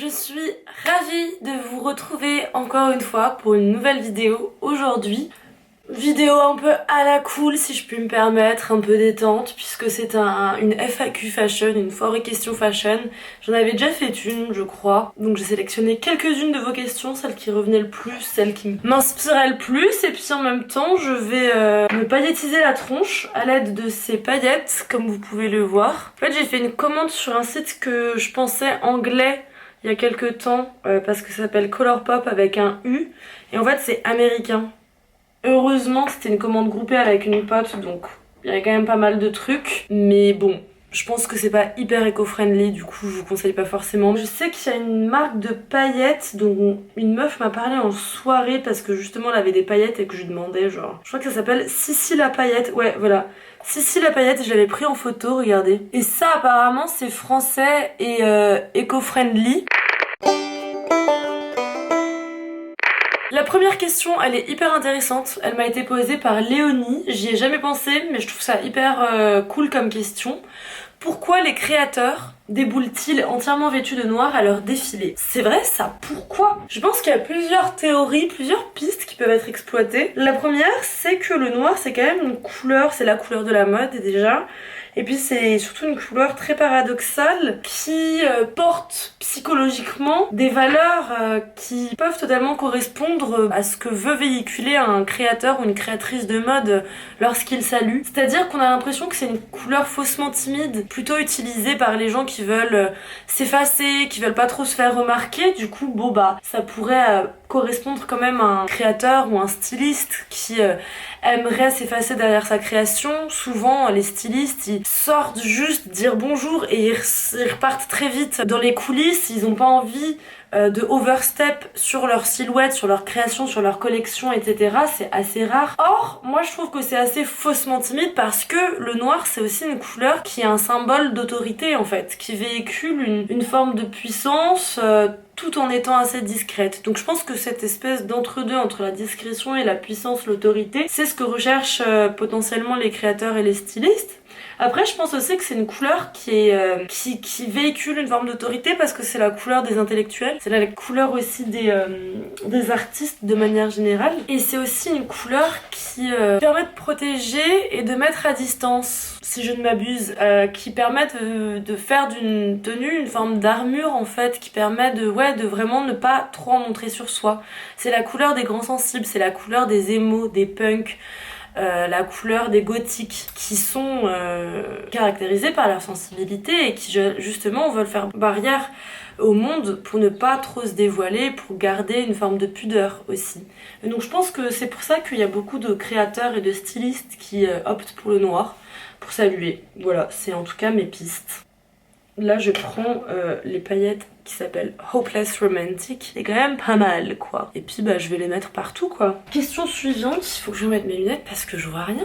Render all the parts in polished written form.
Je suis ravie de vous retrouver encore une fois pour une nouvelle vidéo aujourd'hui. Vidéo un peu à la cool si je puis me permettre, un peu détente puisque c'est une FAQ fashion, une foire et questions fashion. J'en avais déjà fait une je crois, donc j'ai sélectionné quelques-unes de vos questions, celles qui revenaient le plus, celles qui m'inspiraient le plus, et puis en même temps je vais me paillettiser la tronche à l'aide de ces paillettes comme vous pouvez le voir. En fait j'ai fait une commande sur un site que je pensais anglais il y a quelques temps parce que ça s'appelle Colourpop avec un U et en fait c'est américain. Heureusement c'était une commande groupée avec une pote donc il y avait quand même pas mal de trucs, mais bon je pense que c'est pas hyper éco-friendly, du coup je vous conseille pas forcément. Je sais qu'il y a une marque de paillettes dont une meuf m'a parlé en soirée parce que justement elle avait des paillettes et que je lui demandais genre, je crois que ça s'appelle Sissi la paillette, ouais voilà, Sissi la paillette, je l'avais pris en photo, regardez. Et ça apparemment c'est français et éco-friendly. La première question, elle est hyper intéressante, elle m'a été posée par Léonie, j'y ai jamais pensé mais je trouve ça hyper cool comme question. Pourquoi les créateurs déboulent-ils entièrement vêtus de noir à leur défilé? C'est vrai ça, pourquoi? Je pense qu'il y a plusieurs théories, plusieurs pistes qui peuvent être exploitées. La première, c'est que le noir c'est quand même une couleur, c'est la couleur de la mode déjà. Et puis c'est surtout une couleur très paradoxale qui porte psychologiquement des valeurs qui peuvent totalement correspondre à ce que veut véhiculer un créateur ou une créatrice de mode lorsqu'il salue. C'est-à-dire qu'on a l'impression que c'est une couleur faussement timide, plutôt utilisée par les gens qui veulent s'effacer, qui veulent pas trop se faire remarquer. Du coup, bon bah, ça pourrait correspondre quand même à un créateur ou un styliste qui aimerait s'effacer derrière sa création. Souvent les stylistes ils sortent juste dire bonjour et ils repartent très vite dans les coulisses, ils ont pas envie de overstep sur leur silhouette, sur leur création, sur leur collection, etc. C'est assez rare. Or, moi je trouve que c'est assez faussement timide parce que le noir c'est aussi une couleur qui est un symbole d'autorité en fait, qui véhicule une forme de puissance tout en étant assez discrète. Donc je pense que cette espèce d'entre-deux entre la discrétion et la puissance, l'autorité, c'est ce que recherchent potentiellement les créateurs et les stylistes. Après je pense aussi que c'est une couleur qui véhicule une forme d'autorité parce que c'est la couleur des intellectuels, c'est la couleur aussi des artistes de manière générale, et c'est aussi une couleur qui permet de protéger et de mettre à distance, si je ne m'abuse, qui permet de faire d'une tenue une forme d'armure en fait, qui permet de vraiment ne pas trop en montrer sur soi. C'est la couleur des grands sensibles, c'est la couleur des émos, des punks, la couleur des gothiques qui sont caractérisés par leur sensibilité et qui justement veulent faire barrière au monde pour ne pas trop se dévoiler, pour garder une forme de pudeur aussi. Et donc je pense que c'est pour ça qu'il y a beaucoup de créateurs et de stylistes qui optent pour le noir, pour saluer. Voilà, c'est en tout cas mes pistes. Là je prends les paillettes qui s'appellent Hopeless Romantic, c'est quand même pas mal quoi. Et puis bah je vais les mettre partout quoi. Question suivante, il faut que je mette mes lunettes parce que je vois rien.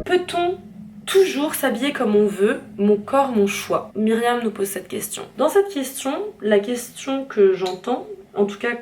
Peut-on toujours s'habiller comme on veut, mon corps, mon choix? Myriam nous pose cette question. Dans cette question, la question que j'entends, en tout cas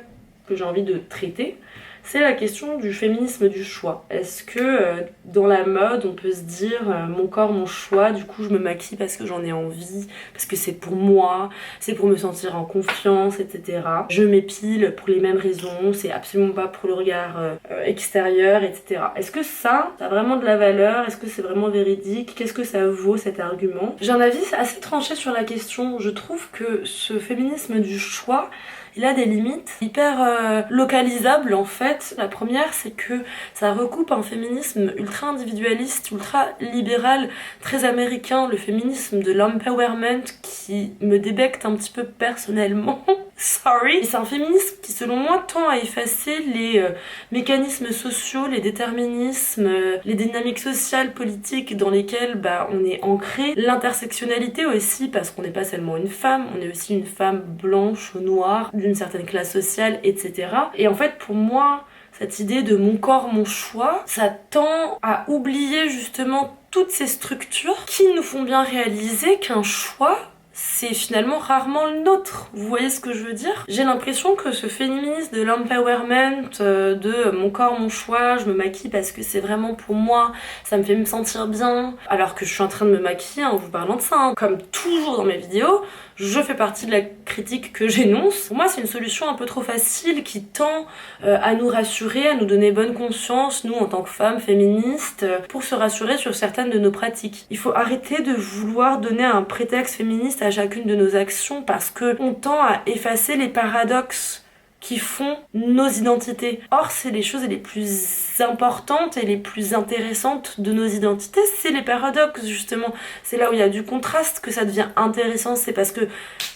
que j'ai envie de traiter, c'est la question du féminisme du choix. Est-ce que dans la mode on peut se dire mon corps, mon choix, du coup je me maquille parce que j'en ai envie, parce que c'est pour moi, c'est pour me sentir en confiance, etc. Je m'épile pour les mêmes raisons, c'est absolument pas pour le regard extérieur, etc. Est-ce que ça a vraiment de la valeur? Est-ce que c'est vraiment véridique? Qu'est-ce que ça vaut cet argument? J'ai un avis assez tranché sur la question. Je trouve que ce féminisme du choix, il a des limites hyper localisables en fait. La première, c'est que ça recoupe un féminisme ultra individualiste, ultra libéral, très américain, le féminisme de l'empowerment qui me débecte un petit peu personnellement. Sorry. C'est un féminisme qui selon moi tend à effacer les mécanismes sociaux, les déterminismes, les dynamiques sociales, politiques dans lesquelles on est ancré. L'intersectionnalité aussi, parce qu'on n'est pas seulement une femme, on est aussi une femme blanche, noire, d'une certaine classe sociale, etc. Et en fait pour moi, cette idée de mon corps, mon choix, ça tend à oublier justement toutes ces structures qui nous font bien réaliser qu'un choix, c'est finalement rarement le nôtre. Vous voyez ce que je veux dire? J'ai l'impression que ce féminisme de l'empowerment, de mon corps, mon choix, je me maquille parce que c'est vraiment pour moi, ça me fait me sentir bien, alors que je suis en train de me maquiller en vous parlant de ça. Comme toujours dans mes vidéos, je fais partie de la critique que j'énonce. Pour moi, c'est une solution un peu trop facile qui tend à nous rassurer, à nous donner bonne conscience, nous en tant que femmes féministes, pour se rassurer sur certaines de nos pratiques. Il faut arrêter de vouloir donner un prétexte féministe à chacune de nos actions parce que on tend à effacer les paradoxes qui font nos identités. Or, c'est les choses les plus importantes et les plus intéressantes de nos identités, c'est les paradoxes, justement. C'est là où il y a du contraste que ça devient intéressant, c'est parce que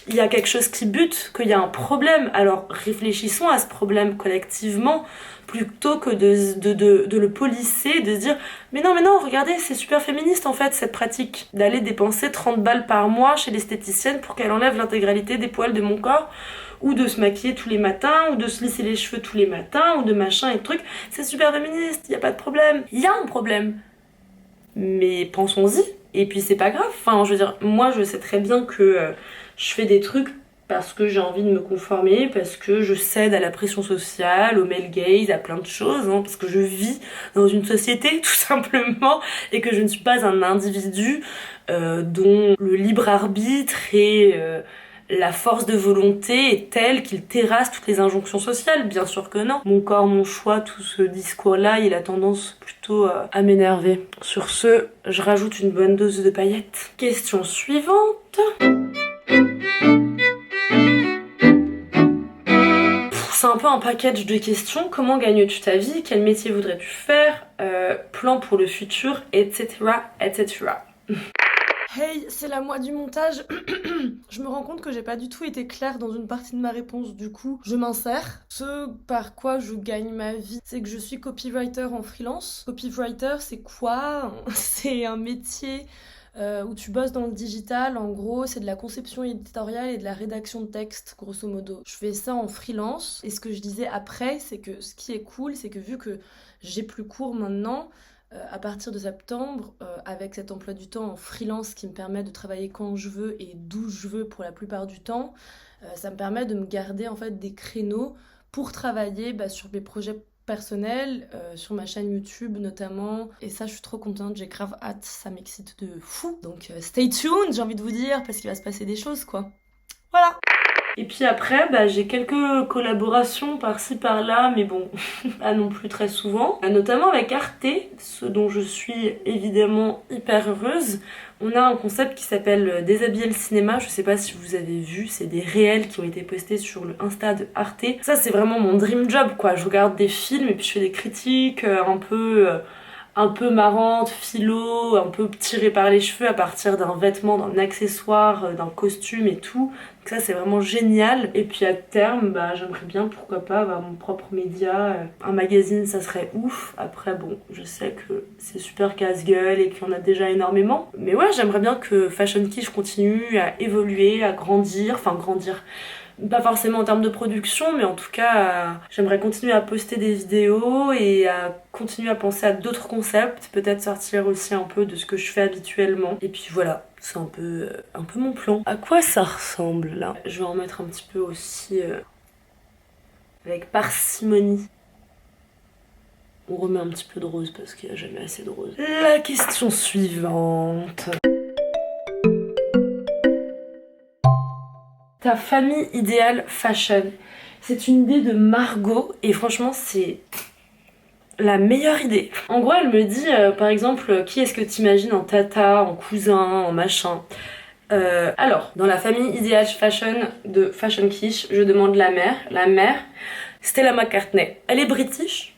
il y a quelque chose qui bute, qu'il y a un problème. Alors, réfléchissons à ce problème collectivement, plutôt que de le polisser, de se dire mais non, regardez, c'est super féministe en fait cette pratique d'aller dépenser 30 balles par mois chez l'esthéticienne pour qu'elle enlève l'intégralité des poils de mon corps, ou de se maquiller tous les matins, ou de se lisser les cheveux tous les matins, ou de machin et de trucs. C'est super féministe, y a pas de problème. Y a un problème, mais pensons-y. Et puis c'est pas grave, enfin je veux dire, moi je sais très bien que je fais des trucs parce que j'ai envie de me conformer, parce que je cède à la pression sociale, au male gaze, à plein de choses, hein, parce que je vis dans une société tout simplement, et que je ne suis pas un individu dont le libre arbitre et la force de volonté est telle qu'il terrasse toutes les injonctions sociales. Bien sûr que non. Mon corps, mon choix, tout ce discours-là, il a tendance plutôt à m'énerver. Sur ce, je rajoute une bonne dose de paillettes. Question suivante. C'est un peu un package de questions. Comment gagnes-tu ta vie? Quel métier voudrais-tu faire? Plan pour le futur, etc., etc. Hey, c'est la moi du montage. Je me rends compte que j'ai pas du tout été claire dans une partie de ma réponse, du coup je m'insère. Ce par quoi je gagne ma vie, c'est que je suis copywriter en freelance. Copywriter, c'est quoi? C'est un métier où tu bosses dans le digital. En gros, c'est de la conception éditoriale et de la rédaction de texte, grosso modo. Je fais ça en freelance. Et ce que je disais après, c'est que ce qui est cool, c'est que vu que j'ai plus cours maintenant, à partir de septembre, avec cet emploi du temps en freelance qui me permet de travailler quand je veux et d'où je veux pour la plupart du temps, ça me permet de me garder en fait des créneaux pour travailler sur mes projets personnels, sur ma chaîne YouTube notamment. Et ça, je suis trop contente, j'ai grave hâte, ça m'excite de fou. Donc stay tuned, j'ai envie de vous dire, parce qu'il va se passer des choses quoi. Voilà. Et puis après, j'ai quelques collaborations par-ci par-là, mais bon, pas non plus très souvent. Notamment avec Arte, ce dont je suis évidemment hyper heureuse. On a un concept qui s'appelle Déshabiller le cinéma. Je sais pas si vous avez vu, c'est des réels qui ont été postés sur le Insta de Arte. Ça, c'est vraiment mon dream job, quoi. Je regarde des films et puis je fais des critiques un peu marrante, philo, un peu tirée par les cheveux à partir d'un vêtement, d'un accessoire, d'un costume et tout. Donc ça c'est vraiment génial. Et puis à terme, j'aimerais bien, pourquoi pas, avoir mon propre média. Un magazine, ça serait ouf. Après bon, je sais que c'est super casse-gueule et qu'il y en a déjà énormément. Mais ouais, j'aimerais bien que Fashion Quiche continue à évoluer, à grandir. Enfin grandir. Pas forcément en termes de production, mais en tout cas, j'aimerais continuer à poster des vidéos et à continuer à penser à d'autres concepts, peut-être sortir aussi un peu de ce que je fais habituellement. Et puis voilà, c'est un peu mon plan. À quoi ça ressemble là? Je vais en mettre un petit peu aussi avec parcimonie. On remet un petit peu de rose parce qu'il n'y a jamais assez de rose. La question suivante. Ta famille idéale fashion. C'est une idée de Margot et franchement c'est la meilleure idée. En gros elle me dit par exemple qui est-ce que t'imagines en tata, en cousin, en machin. Alors dans la famille idéale fashion de Fashion Quiche, je demande la mère. La mère, Stella McCartney. Elle est british.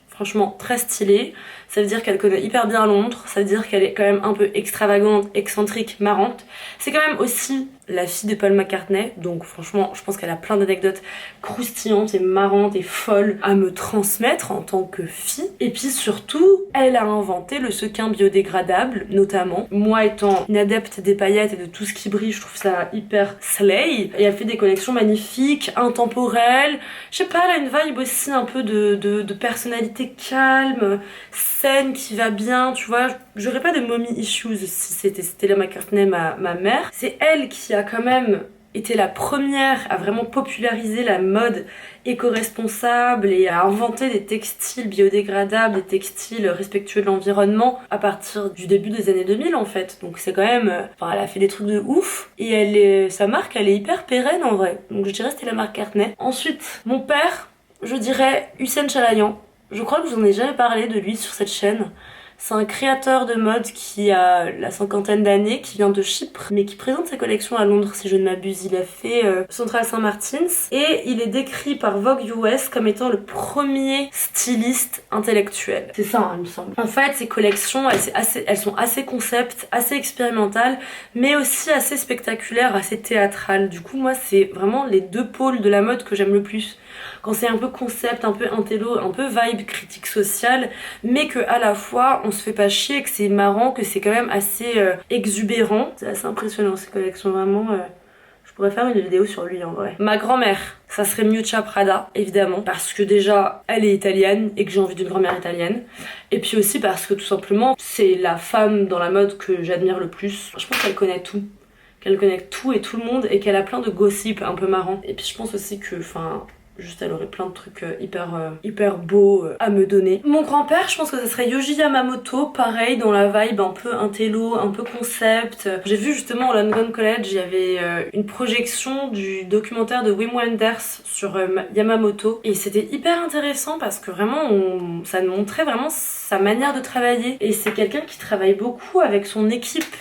Franchement très stylée, ça veut dire qu'elle connaît hyper bien Londres, ça veut dire qu'elle est quand même un peu extravagante, excentrique, marrante. C'est quand même aussi la fille de Paul McCartney, donc franchement je pense qu'elle a plein d'anecdotes croustillantes et marrantes et folles à me transmettre en tant que fille. Et puis surtout, elle a inventé le sequin biodégradable notamment. Moi étant une adepte des paillettes et de tout ce qui brille, je trouve ça hyper slay. Et elle fait des collections magnifiques, intemporelles. Je sais pas, elle a une vibe aussi un peu de personnalité calme, saine, qui va bien, tu vois. J'aurais pas de mommy issues si c'était Stella McCartney ma mère. C'est elle qui a quand même était la première à vraiment populariser la mode éco-responsable et à inventer des textiles biodégradables, des textiles respectueux de l'environnement à partir du début des années 2000 en fait. Donc c'est quand même... Enfin, elle a fait des trucs de ouf et sa marque, elle est hyper pérenne en vrai. Donc je dirais que c'était la marque Cartney. Ensuite, mon père, je dirais Hussein Chalayan. Je crois que je vous en ai jamais parlé de lui sur cette chaîne. C'est un créateur de mode qui a la cinquantaine d'années, qui vient de Chypre, mais qui présente ses collections à Londres si je ne m'abuse. Il a fait Central Saint Martins et il est décrit par Vogue US comme étant le premier styliste intellectuel. C'est ça, hein, il me semble. En fait, ses collections, elles sont assez concept, assez expérimentales, mais aussi assez spectaculaires, assez théâtrales. Du coup, moi, c'est vraiment les deux pôles de la mode que j'aime le plus. Quand c'est un peu concept, un peu intello, un peu vibe critique sociale, mais que à la fois on se fait pas chier, que c'est marrant, que c'est quand même assez exubérant. C'est assez impressionnant ces collections, vraiment. Je pourrais faire une vidéo sur lui en vrai. Ma grand-mère, ça serait Miuccia Prada, évidemment, parce que déjà elle est italienne et que j'ai envie d'une grand-mère italienne. Et puis aussi parce que tout simplement c'est la femme dans la mode que j'admire le plus. Je pense qu'elle connaît tout. Qu'elle connaît tout et tout le monde et qu'elle a plein de gossip un peu marrants. Et puis je pense aussi que, enfin... Juste elle aurait plein de trucs hyper beaux à me donner. Mon grand-père, je pense que ça serait Yohji Yamamoto, pareil dans la vibe un peu intello, un peu concept. J'ai vu justement au London College, il y avait une projection du documentaire de Wim Wenders sur Yamamoto et c'était hyper intéressant parce que vraiment ça montrait vraiment sa manière de travailler et c'est quelqu'un qui travaille beaucoup avec son équipe.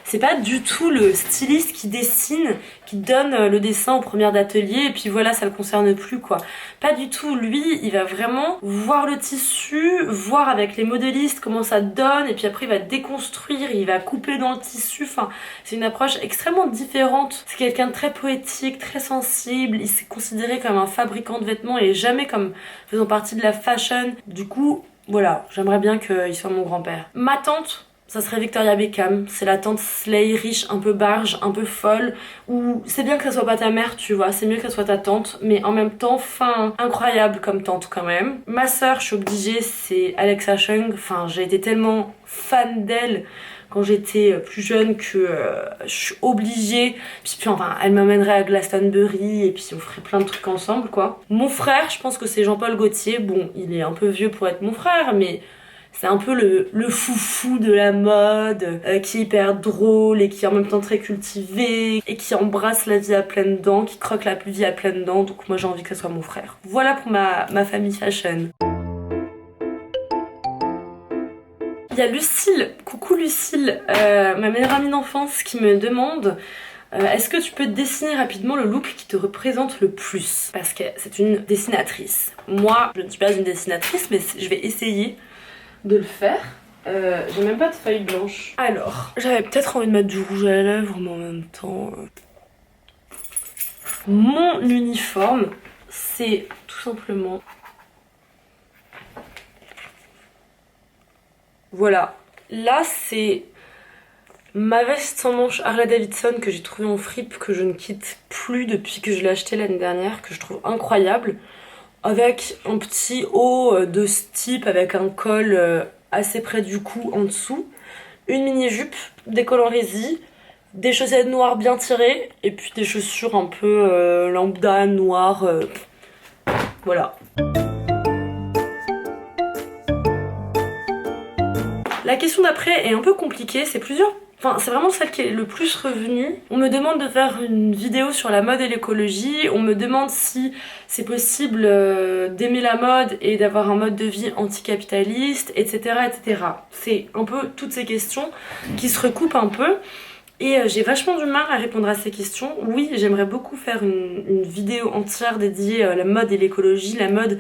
C'est pas du tout le styliste qui dessine, qui donne le dessin aux premières d'atelier et puis voilà, ça le concerne plus quoi. Pas du tout, lui, il va vraiment voir le tissu, voir avec les modélistes comment ça donne et puis après il va déconstruire, il va couper dans le tissu, enfin c'est une approche extrêmement différente. C'est quelqu'un de très poétique, très sensible, il s'est considéré comme un fabricant de vêtements et jamais comme faisant partie de la fashion. Du coup, voilà, j'aimerais bien qu'il soit mon grand-père. Ma tante, ça serait Victoria Beckham, c'est la tante slay, riche, un peu barge, un peu folle, où c'est bien que ça soit pas ta mère, tu vois, c'est mieux que ça soit ta tante, mais en même temps, fin, incroyable comme tante quand même. Ma sœur, je suis obligée, c'est Alexa Chung, enfin j'ai été tellement fan d'elle quand j'étais plus jeune que je suis obligée, puis enfin elle m'emmènerait à Glastonbury et puis on ferait plein de trucs ensemble quoi. Mon frère, je pense que c'est Jean-Paul Gaultier, bon il est un peu vieux pour être mon frère, mais... C'est un peu le foufou de la mode, qui est hyper drôle et qui est en même temps très cultivé, et qui embrasse la vie à pleines dents, qui croque la vie à pleines dents, donc moi j'ai envie que ce soit mon frère. Voilà pour ma famille fashion. Il y a Lucille, coucou Lucille, ma meilleure amie d'enfance qui me demande est-ce que tu peux dessiner rapidement le look qui te représente le plus? Parce que c'est une dessinatrice. Moi, je ne suis pas une dessinatrice, mais je vais essayer de le faire. J'ai même pas de feuille blanche. Alors, j'avais peut-être envie de mettre du rouge à lèvres, mais en même temps... Mon uniforme, c'est tout simplement... Voilà. Là, c'est ma veste sans manches Harley Davidson que j'ai trouvée en fripe, que je ne quitte plus depuis que je l'ai achetée l'année dernière, que je trouve incroyable. Avec un petit haut de ce type, avec un col assez près du cou en dessous, une mini-jupe, des cols en résille, des chaussettes noires bien tirées, et puis des chaussures un peu lambda, noires, voilà. La question d'après est un peu compliquée, c'est plusieurs... Enfin, c'est vraiment celle qui est le plus revenue. On me demande de faire une vidéo sur la mode et l'écologie. On me demande si c'est possible d'aimer la mode et d'avoir un mode de vie anticapitaliste, etc. etc. C'est un peu toutes ces questions qui se recoupent un peu. Et j'ai vachement du mal à répondre à ces questions. Oui, j'aimerais beaucoup faire une vidéo entière dédiée à la mode et l'écologie, la mode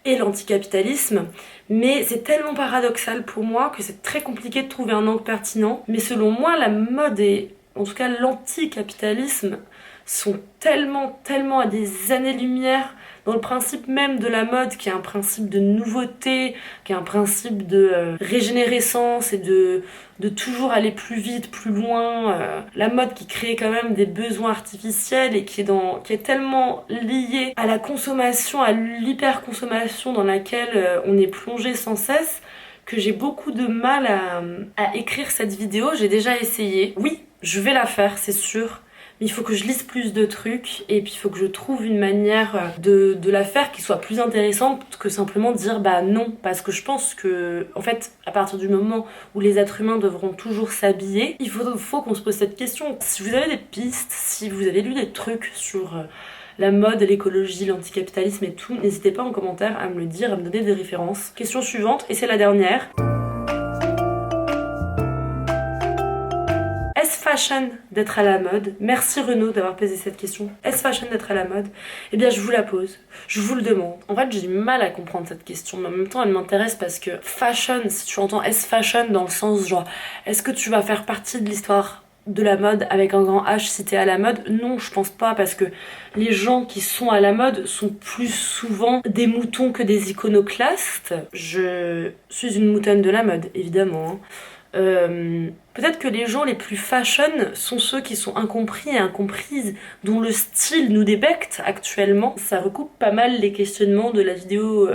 et l'anticapitalisme, mais c'est tellement paradoxal pour moi que c'est très compliqué de trouver un angle pertinent. Mais selon moi, la mode et en tout cas l'anticapitalisme sont tellement à des années-lumière dans le principe même de la mode, qui est un principe de nouveauté, qui est un principe de régénérescence et de toujours aller plus vite, plus loin. La mode qui crée quand même des besoins artificiels et qui est tellement liée à la consommation, à l'hyperconsommation dans laquelle on est plongé sans cesse, que j'ai beaucoup de mal à écrire cette vidéo. J'ai déjà essayé. Oui, je vais la faire, c'est sûr. Mais il faut que je lise plus de trucs et puis il faut que je trouve une manière de la faire qui soit plus intéressante que simplement dire bah non. Parce que je pense que, en fait, à partir du moment où les êtres humains devront toujours s'habiller, il faut qu'on se pose cette question. Si vous avez des pistes, si vous avez lu des trucs sur la mode, l'écologie, l'anticapitalisme et tout, n'hésitez pas en commentaire à me le dire, à me donner des références. Question suivante, et c'est la dernière. Est-ce fashion d'être à la mode? Merci Renaud d'avoir posé cette question. Est-ce fashion d'être à la mode? Eh bien je vous la pose, je vous le demande. En fait j'ai du mal à comprendre cette question, mais en même temps elle m'intéresse parce que fashion, si tu entends est-ce fashion dans le sens genre est-ce que tu vas faire partie de l'histoire de la mode avec un grand H si t'es à la mode? Non, je pense pas, parce que les gens qui sont à la mode sont plus souvent des moutons que des iconoclastes. Je suis une moutonne de la mode, évidemment, hein. Peut-être que les gens les plus fashion sont ceux qui sont incompris et incomprises, dont le style nous débecte actuellement. Ça recoupe pas mal les questionnements de la vidéo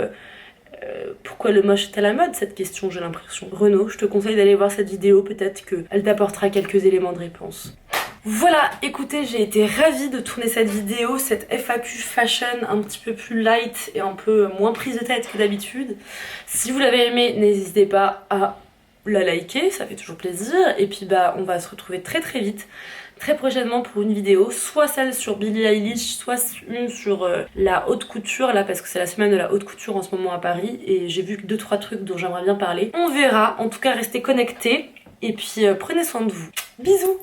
pourquoi le moche est à la mode, cette question, j'ai l'impression. Renaud, je te conseille d'aller voir cette vidéo, peut-être qu'elle t'apportera quelques éléments de réponse. Voilà, écoutez, j'ai été ravie de tourner cette vidéo, cette FAQ fashion un petit peu plus light et un peu moins prise de tête que d'habitude. Si vous l'avez aimé, n'hésitez pas à la liker, ça fait toujours plaisir. Et puis bah on va se retrouver très vite, très prochainement pour une vidéo, soit celle sur Billie Eilish, soit une sur la haute couture, là parce que c'est la semaine de la haute couture en ce moment à Paris et j'ai vu 2-3 trucs dont j'aimerais bien parler. On verra, en tout cas restez connectés et puis prenez soin de vous. Bisous.